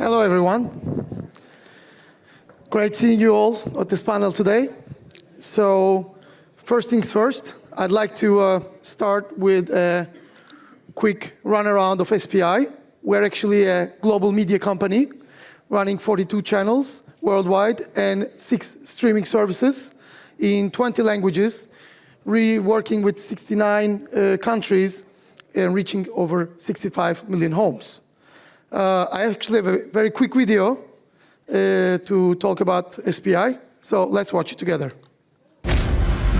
Hello, everyone. Great seeing you all at this panel today. So, first things first, I'd like to start with a quick runaround of SPI. We're actually a global media company running 42 channels worldwide and 6 streaming services in 20 languages, working with 69 countries and reaching over 65 million homes. I actually have a very quick video to talk about SPI, so let's watch it together.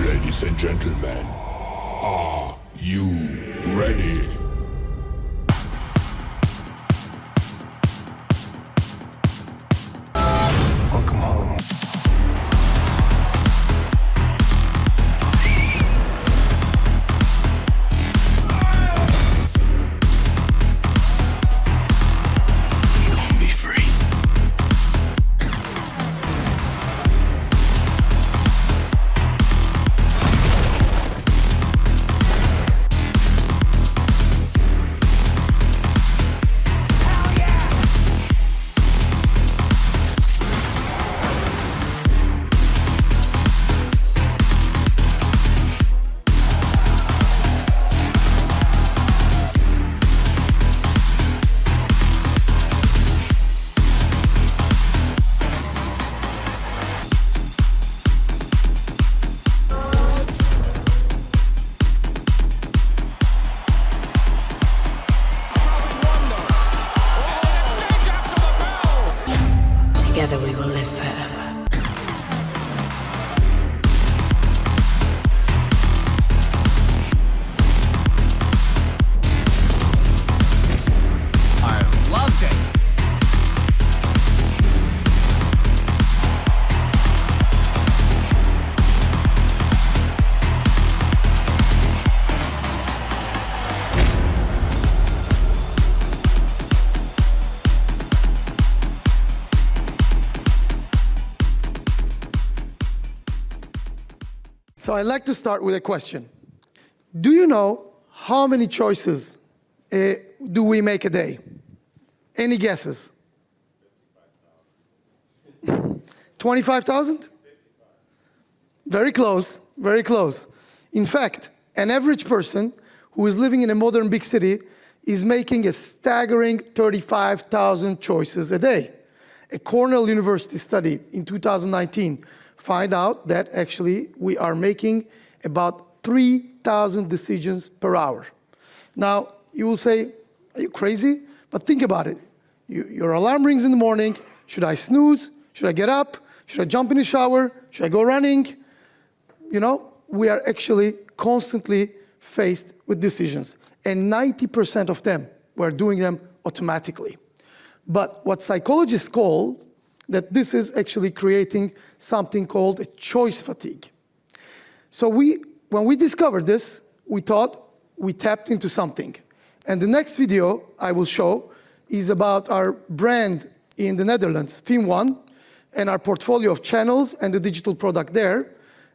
Ladies and gentlemen, are you ready? Welcome home. Together we will live forever. I loved it. So I'd like to start with a question. Do you know how many choices do we make a day? Any guesses? 25,000? Very close, very close. In fact, an average person who is living in a modern big city is making a staggering 35,000 choices a day. A Cornell University study in 2019 find out that actually we are making about 3,000 decisions per hour. Now, you will say, are you crazy? But think about it. Your alarm rings in the morning. Should I snooze? Should I get up? Should I jump in the shower? Should I go running? You know, we are actually constantly faced with decisions. And 90% of them, we're doing them automatically. But what psychologists call that this is actually creating something called a choice fatigue. So when we discovered this, we thought we tapped into something. And the next video I will show is about our brand in the Netherlands, FilmOne, and our portfolio of channels and the digital product there.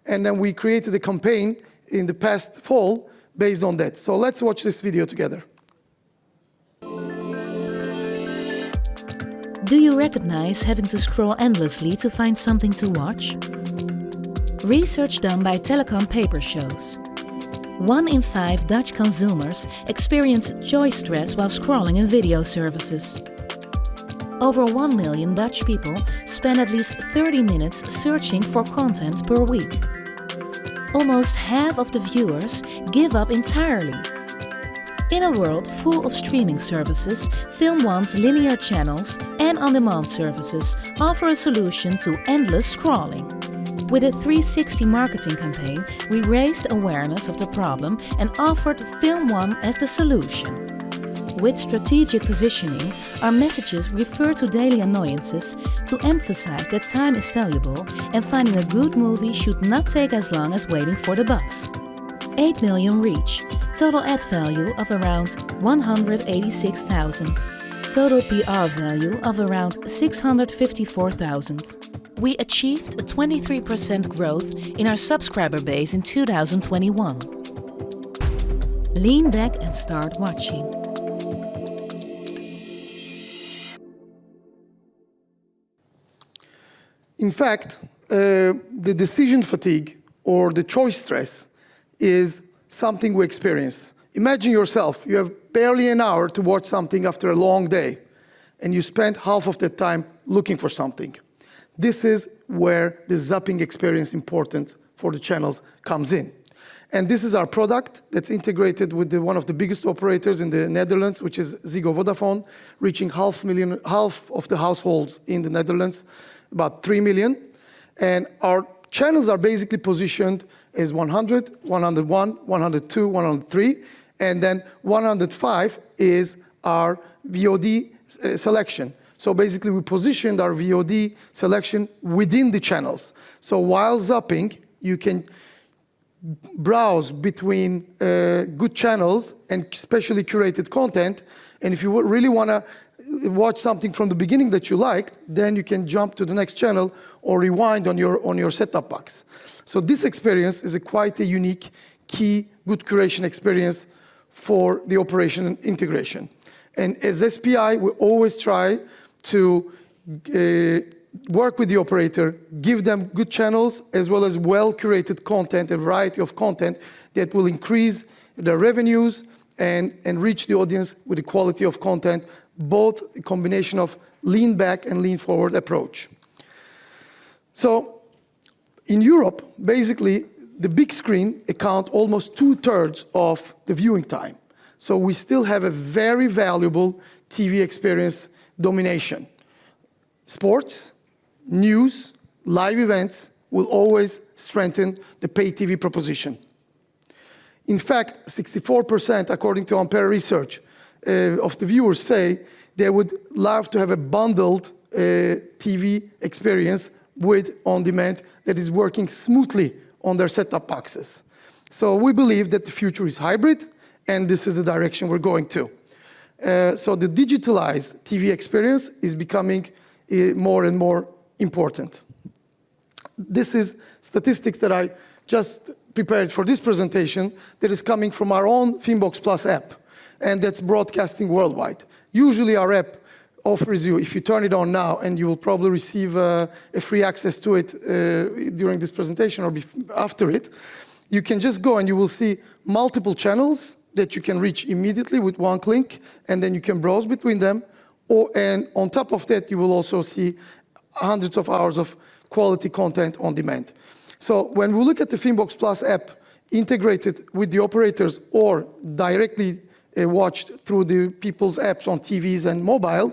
And then we created a campaign in the past fall based on that. So let's watch this video together. Do you recognize having to scroll endlessly to find something to watch? Research done by Telecom Paper shows 1 in 5 Dutch consumers experience choice stress while scrolling in video services. Over 1 million Dutch people spend at least 30 minutes searching for content per week. Almost half of the viewers give up entirely. In a world full of streaming services, FilmOne's linear channels and on-demand services offer a solution to endless scrolling. With a 360 marketing campaign, we raised awareness of the problem and offered FilmOne as the solution. With strategic positioning, our messages refer to daily annoyances to emphasize that time is valuable and finding a good movie should not take as long as waiting for the bus. 8 million reach, total ad value of around 186,000, total PR value of around 654,000. We achieved a 23% growth in our subscriber base in 2021. Lean back and start watching. In fact, the decision fatigue or the choice stress is something we experience. Imagine yourself, you have barely an hour to watch something after a long day, and you spend half of the time looking for something. This is where the zapping experience important for the channels comes in. And this is our product that's integrated with one of the biggest operators in the Netherlands, which is Ziggo Vodafone, reaching half of the households in the Netherlands, about 3 million. And our channels are basically positioned as 100, 101, 102, 103, and then 105 is our VOD selection. So basically we positioned our VOD selection within the channels. So while zapping, you can browse between good channels and specially curated content. And if you really want to watch something from the beginning that you liked, then you can jump to the next channel or rewind on your set-top box. So this experience is quite a unique, key, good curation experience for the operation and integration. And as SPI, we always try to work with the operator, give them good channels, as well as well-curated content, a variety of content that will increase their revenues and reach the audience with the quality of content, both a combination of lean back and lean forward approach. So in Europe, basically, the big screen account almost 2/3 of the viewing time. So we still have a very valuable TV experience domination. Sports, news, live events will always strengthen the pay TV proposition. In fact, 64%, according to Ampere research, of the viewers say they would love to have a bundled TV experience with on-demand that is working smoothly on their set-top boxes. So we believe that the future is hybrid, and this is the direction we're going to. So the digitalized TV experience is becoming more and more important. This is statistics that I just prepared for this presentation that is coming from our own FilmBox Plus app, and that's broadcasting worldwide. Usually our app offers you, if you turn it on now, and you will probably receive a free access to it during this presentation or after it, you can just go and you will see multiple channels that you can reach immediately with one click, and then you can browse between them. And on top of that, you will also see hundreds of hours of quality content on demand. So when we look at the FilmBox Plus app integrated with the operators or directly watched through the people's apps on TVs and mobile,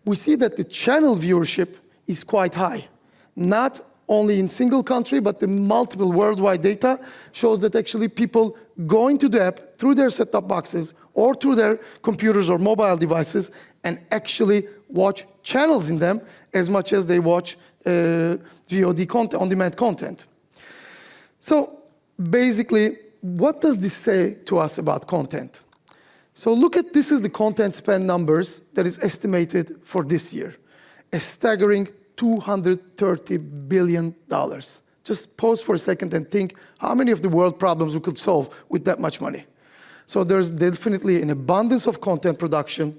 we see that the channel viewership is quite high. Not only in single country, but the multiple worldwide data shows that actually people go into the app through their set-top boxes or through their computers or mobile devices and actually watch channels in them as much as they watch VOD content, on-demand content. So basically, what does this say to us about content? So look at, this is the content spend numbers that is estimated for this year. A staggering $230 billion. Just pause for a second and think how many of the world problems we could solve with that much money. So there's definitely an abundance of content production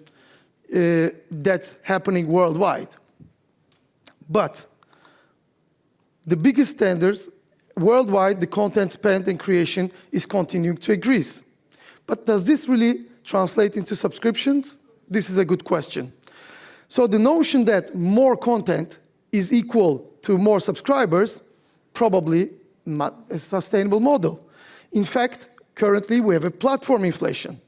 that's happening worldwide. But the biggest standards, worldwide, the content spent and creation is continuing to increase. But does this really translate into subscriptions? This is a good question. So the notion that more content is equal to more subscribers, probably not a sustainable model. In fact, currently we have a platform inflation.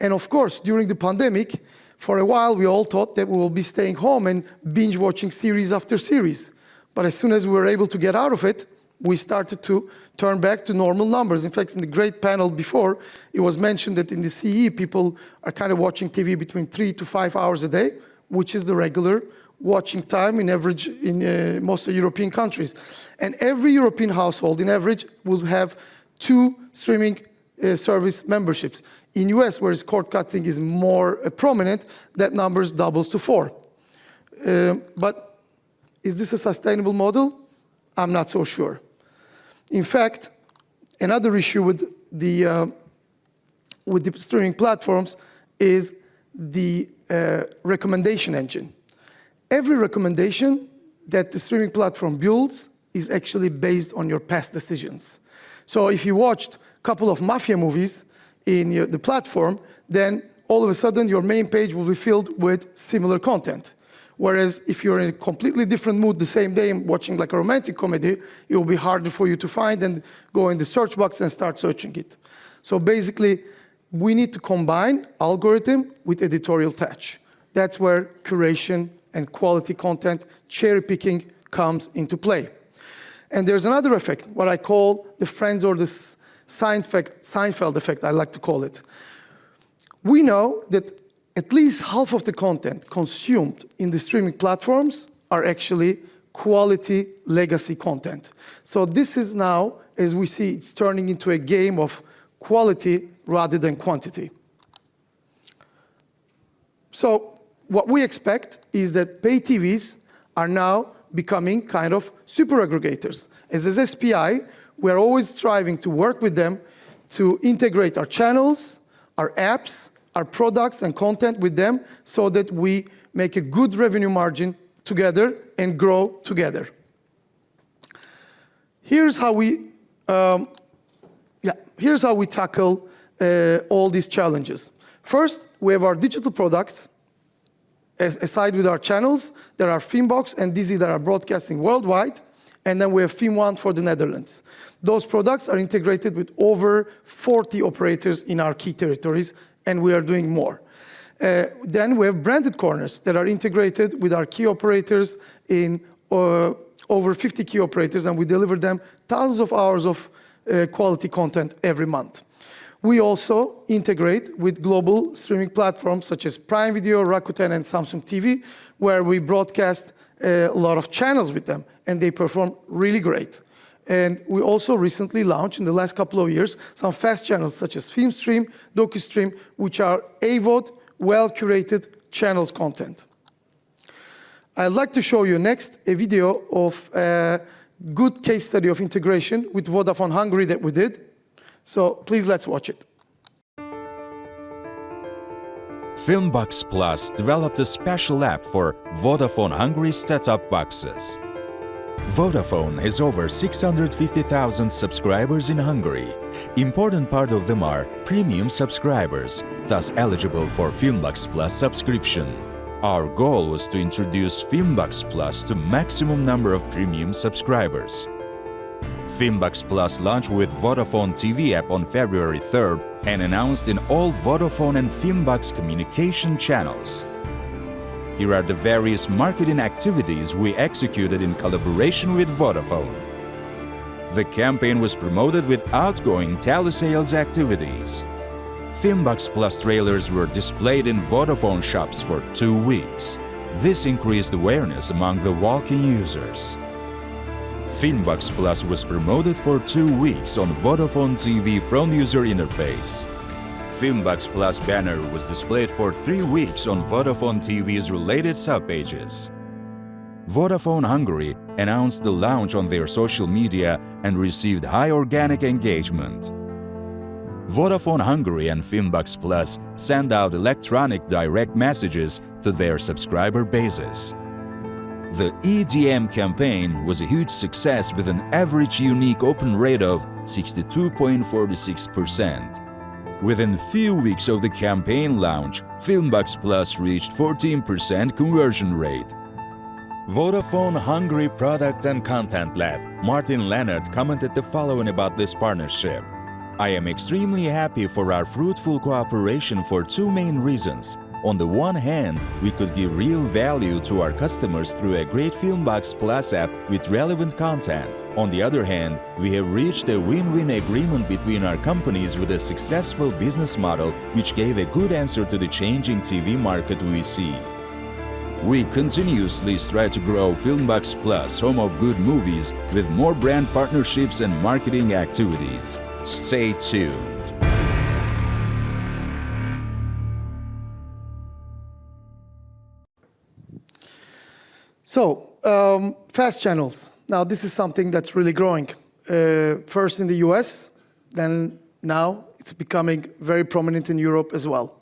And of course, during the pandemic, for a while we all thought that we will be staying home and binge watching series after series. But as soon as we were able to get out of it, we started to turn back to normal numbers. In fact, in the great panel before, it was mentioned that in the CE, people are kind of watching TV between 3 to 5 hours a day, which is the regular watching time in average in most of European countries. And every European household, in average, will have 2 streaming service memberships. In US, where cord cutting is more prominent, that number doubles to 4. But is this a sustainable model? I'm not so sure. In fact, another issue with the streaming platforms is the recommendation engine. Every recommendation that the streaming platform builds is actually based on your past decisions. So if you watched a couple of mafia movies in the platform, then all of a sudden your main page will be filled with similar content. Whereas if you're in a completely different mood the same day and watching like a romantic comedy, it will be harder for you to find and go in the search box and start searching it. So basically, we need to combine algorithm with editorial touch. That's where curation and quality content, cherry picking comes into play. And there's another effect, what I call the Friends or the Seinfeld effect, I like to call it. We know that at least half of the content consumed in the streaming platforms are actually quality legacy content. So this is now, as we see, it's turning into a game of quality rather than quantity. So what we expect is that pay TVs are now becoming kind of super aggregators. As SPI, we're always striving to work with them to integrate our channels, our apps, our products and content with them so that we make a good revenue margin together and grow together. Here's how we tackle all these challenges. First, we have our digital products. Aside with our channels, there are FilmBox and Dizi that are broadcasting worldwide, and then we have Film1 for the Netherlands. Those products are integrated with over 40 operators in our key territories, and we are doing more. Then we have branded corners that are integrated with our key operators in over 50 key operators, and we deliver them thousands of hours of quality content every month. We also integrate with global streaming platforms such as Prime Video, Rakuten, and Samsung TV, where we broadcast a lot of channels with them, and they perform really great. And we also recently launched, in the last couple of years, some fast channels such as FilmStream, DocuStream, which are AVOD, well-curated channels content. I'd like to show you next a video of a good case study of integration with Vodafone Hungary that we did. So please, let's watch it. FilmBox Plus developed a special app for Vodafone Hungary set-top boxes. Vodafone has over 650,000 subscribers in Hungary. Important part of them are premium subscribers, thus eligible for FilmBox Plus subscription. Our goal was to introduce FilmBox Plus to maximum number of premium subscribers. FilmBox Plus launched with Vodafone TV app on February 3rd and announced in all Vodafone and FilmBox communication channels. Here are the various marketing activities we executed in collaboration with Vodafone. The campaign was promoted with outgoing telesales activities. FilmBox Plus trailers were displayed in Vodafone shops for 2 weeks. This increased awareness among the walk-in users. FilmBox Plus was promoted for 2 weeks on Vodafone TV front user interface. FilmBox Plus banner was displayed for 3 weeks on Vodafone TV's related subpages. Vodafone Hungary announced the launch on their social media and received high organic engagement. Vodafone Hungary and FilmBox Plus send out electronic direct messages to their subscriber bases. The EDM campaign was a huge success with an average unique open rate of 62.46%. Within few weeks of the campaign launch, FilmBox Plus reached 14% conversion rate. Vodafone Hungary Product and Content Lab, Martin Leonard, commented the following about this partnership. I am extremely happy for our fruitful cooperation for 2 main reasons. On the one hand, we could give real value to our customers through a great FilmBox Plus app with relevant content. On the other hand, we have reached a win-win agreement between our companies with a successful business model which gave a good answer to the changing TV market we see. We continuously strive to grow FilmBox Plus, home of good movies, with more brand partnerships and marketing activities. Stay tuned. So, fast channels. Now, this is something that's really growing. First in the US, then now it's becoming very prominent in Europe as well.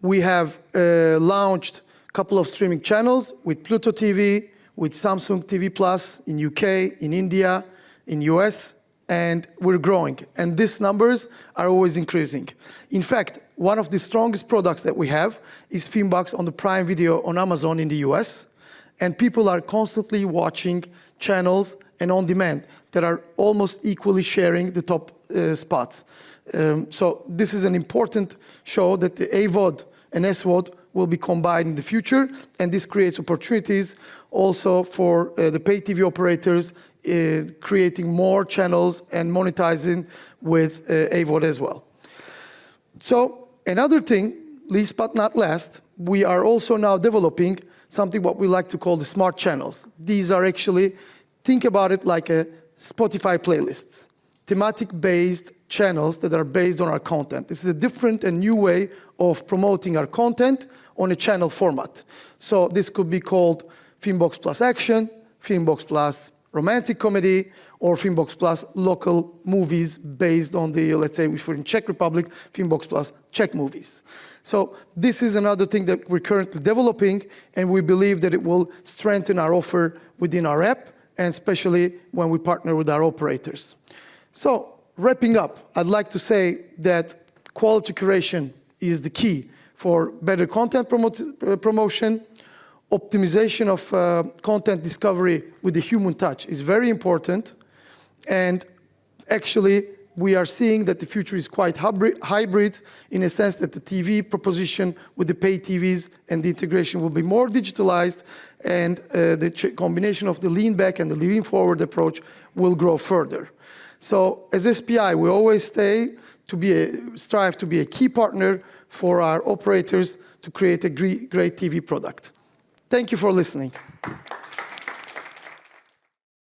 We have launched a couple of streaming channels with Pluto TV, with Samsung TV Plus in UK, in India, in US, and we're growing. And these numbers are always increasing. In fact, one of the strongest products that we have is FilmBox on the Prime Video on Amazon in the US. And people are constantly watching channels and on demand that are almost equally sharing the top spots. So this is an important show that the AVOD and SVOD will be combined in the future, and this creates opportunities also for the pay TV operators creating more channels and monetizing with AVOD as well. So another thing, least but not last, we are also now developing something what we like to call the smart channels. These are actually, think about it like a Spotify playlists, thematic-based channels that are based on our content. This is a different and new way of promoting our content on a channel format. So this could be called FilmBox Plus Action, FilmBox Plus Romantic Comedy, or FilmBox Plus local movies based on the, let's say, if we're in Czech Republic, FilmBox Plus Czech movies. So this is another thing that we're currently developing, and we believe that it will strengthen our offer within our app, and especially when we partner with our operators. So wrapping up, I'd like to say that quality curation is the key for better content promotion. Optimization of content discovery with the human touch is very important. And actually, we are seeing that the future is quite hybrid in a sense that the TV proposition with the pay TVs and the integration will be more digitalized, and the combination of the lean back and the lean forward approach will grow further. So as SPI, we always strive to be a key partner for our operators to create a great TV product. Thank you for listening.